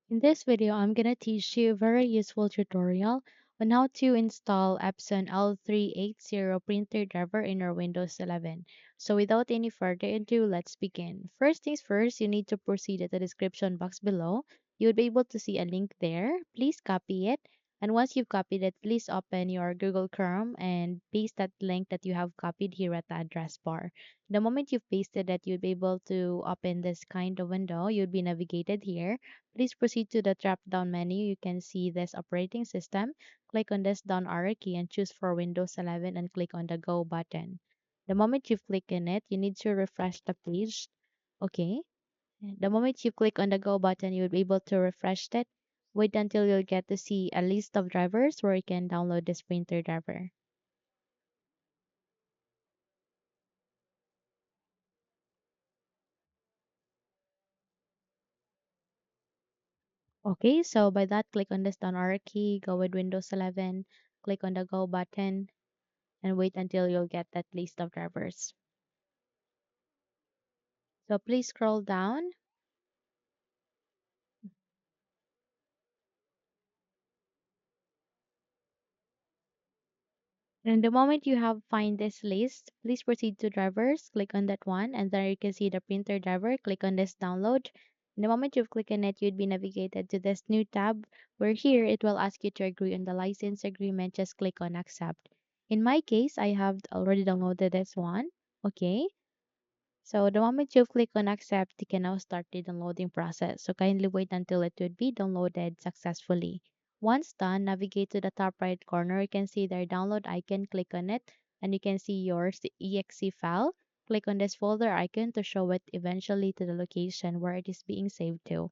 In this video, I'm gonna teach you a very useful tutorial on how to install Epson L380 printer driver in your Windows 11. So without any further ado, let's begin. First things first, you need to proceed at the description box below. You would be able to see a link there. Please copy it. And once you've copied it, please open your Google Chrome and paste that link that you have copied here at the address bar. The moment you've pasted it, you'll be able to open this kind of window. You'll be navigated here. Please proceed to the drop-down menu. You can see this operating system. Click on this down arrow key and choose for Windows 11 and click on the Go button. The moment you click on it, you need to refresh the page. Okay. The moment you click on the Go button, you'll be able to refresh it. Wait until you'll get to see a list of drivers where you can download this printer driver. Okay, so by that, click on this down arrow key, go with Windows 11, click on the Go button, and wait until you'll get that list of drivers. So please scroll down. And the moment you have find this list, please proceed to drivers, click on that one, and there you can see the printer driver, click on this download. And the moment you've clicked on it, you'd be navigated to this new tab where here it will ask you to agree on the license agreement. Just click on accept. In my case, I have already downloaded this one. Okay. So the moment you click on accept, you can now start the downloading process. So kindly wait until it would be downloaded successfully. Once done, navigate to the top right corner. You can see their download icon. Click on it and you can see your exe file. Click on this folder icon to show it eventually to the location where it is being saved to.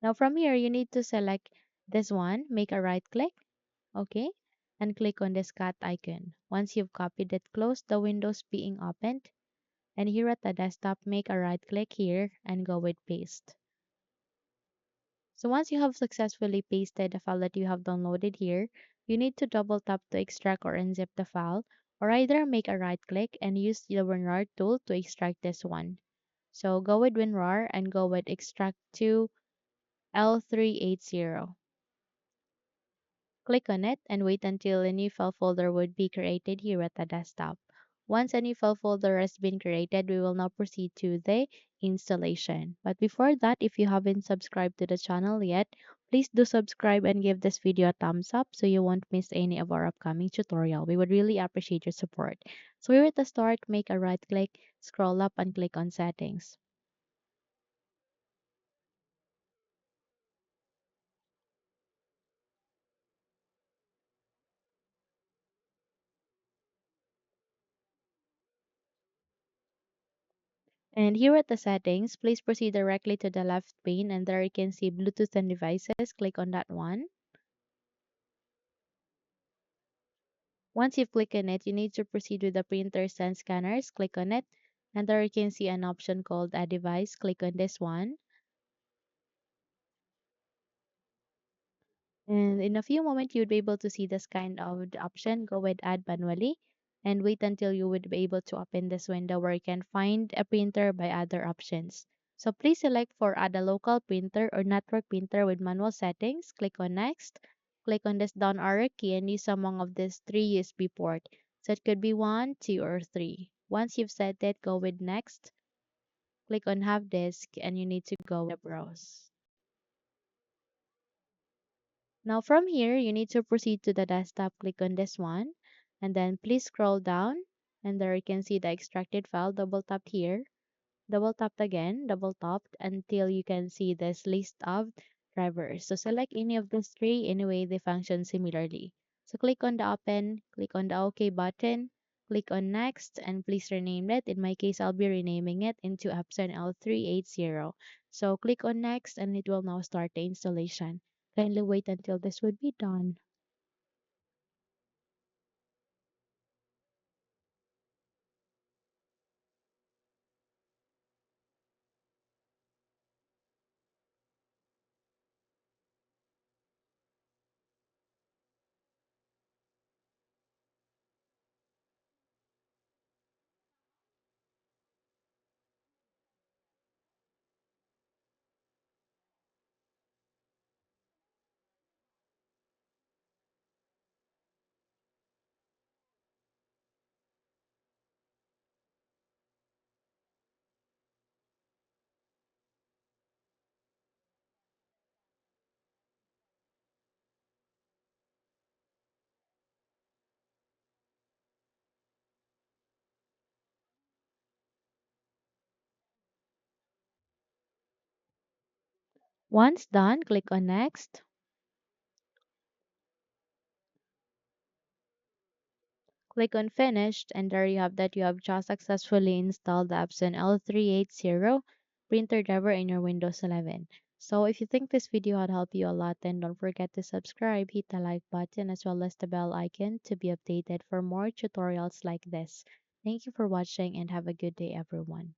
Now from here, you need to select this one, make a right click, okay, and click on this cat icon. Once you've copied it, close the windows being opened. And here at the desktop, make a right click here and go with paste. So once you have successfully pasted the file that you have downloaded here, you need to double tap to extract or unzip the file, or either make a right click and use the WinRAR tool to extract this one. So go with WinRAR and go with extract to L380. Click on it and wait until a new file folder would be created here at the desktop. Once a new file folder has been created, we will now proceed to the installation. But before that, if you haven't subscribed to the channel yet, please do subscribe and give this video a thumbs up so you won't miss any of our upcoming tutorial. We would really appreciate your support. So here at the start, make a right click, scroll up and click on settings. And here at the settings, please proceed directly to the left pane and there you can see Bluetooth and devices. Click on that one. Once you click on it, you need to proceed with the printers and scanners. Click on it and there you can see an option called Add Device. Click on this one. And in a few moments, you'd be able to see this kind of option. Go with Add Manually and wait until you would be able to open this window where you can find a printer by other options. So please select for Add a local printer or network printer with manual settings. Click on Next. Click on this down arrow key and use among of these three USB port. So it could be one, two, or three. Once you've set it, go with Next. Click on Have Disk and you need to go with Browse. Now from here, you need to proceed to the desktop, click on this one, and then please scroll down and there you can see the extracted file, double tap here, double tap again, double tap until you can see this list of drivers. So select any of these three, anyway they function similarly. So click on the open, click on the OK button, click on next and please rename it. In my case, I'll be renaming it into Epson L380. So click on next and it will now start the installation. Kindly wait until this would be done. Once done, click on Next. Click on Finished, and there you have that you have just successfully installed the Epson L380 printer driver in your Windows 11. So if you think this video had helped you a lot, then don't forget to subscribe, hit the like button as well as the bell icon to be updated for more tutorials like this. Thank you for watching and have a good day everyone.